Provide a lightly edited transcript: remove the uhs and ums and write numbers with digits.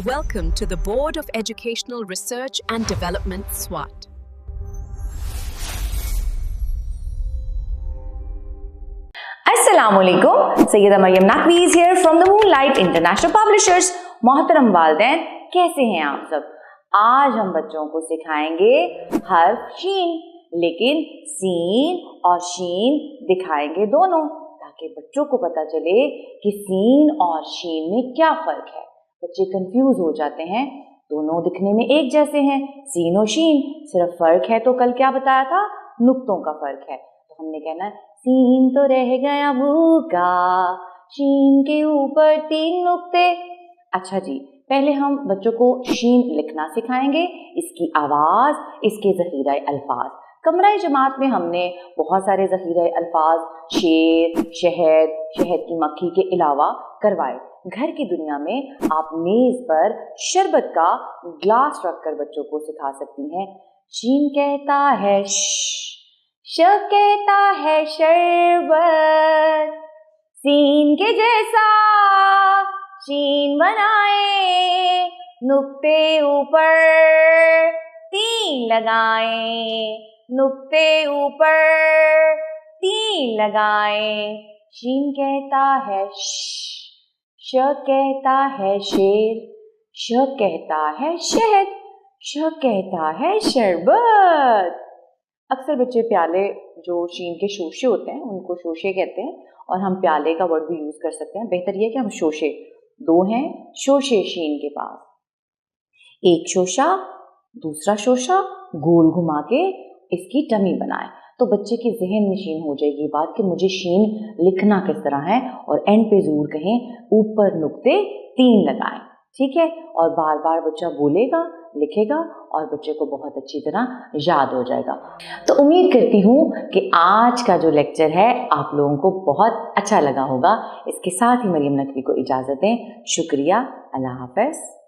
Welcome to the Board of Educational Research and Development, SWAT. अस्सलामुअलैकुम, Syeda Maryam Naqvi is here from the Moonlight International Publishers। मोहतरम वालिदैन, कैसे हैं आप सब? आज हम बच्चों को सिखाएंगे हर्फ शीन, लेकिन सीन और शीन दिखाएंगे दोनों, ताकि बच्चों को पता चले कि सीन और शीन में क्या फर्क है। बच्चे कंफ्यूज हो जाते हैं, दोनों दिखने में एक जैसे हैं, सीन और शीन, सिर्फ फर्क है तो कल क्या बताया था, नुक्तों का फर्क है। तो हमने कहना सीन तो रह गया भूखा, शीन के ऊपर 3 नुक्ते। अच्छा जी, पहले हम बच्चों को शीन लिखना सिखाएंगे, इसकी आवाज, इसके ज़ख़ीरा अल्फाज। कमरा जमात में हमने बहुत सारे ज़ख़ीरा अल्फाज शेर, शहद, शहद की मक्खी के अलावा करवाए। घर की दुनिया में आप मेज पर शरबत का ग्लास रखकर बच्चों को सिखा सकती हैं। शीन कहता है श कहता है शरबत, सीन के जैसा शीन बनाए, नुक्ते ऊपर 3 लगाए, नुक्ते ऊपर 3 लगाए। शीन कहता है श कहता है शेर, श कहता है शहद, श कहता है शरबत। अक्सर बच्चे प्याले जो शीन के शोशे होते हैं उनको शोशे कहते हैं, और हम प्याले का वर्ड भी यूज कर सकते हैं। बेहतर यह कि हम शोशे, 2 हैं शोशे शीन के पास, एक शोशा दूसरा शोशा गोल घुमा के इसकी टमी बनाए, तो बच्चे के जहन में शीन हो जाएगी बात कि मुझे शीन लिखना किस तरह है, और एंड पे जरूर कहें ऊपर नुक्ते 3 लगाएं, ठीक है। और बार बार बच्चा बोलेगा, लिखेगा, और बच्चे को बहुत अच्छी तरह याद हो जाएगा। तो उम्मीद करती हूँ कि आज का जो लेक्चर है आप लोगों को बहुत अच्छा लगा होगा। इसके साथ ही मरियम नकवी को इजाज़त दें। शुक्रिया, अल्लाह हाफ़िज़।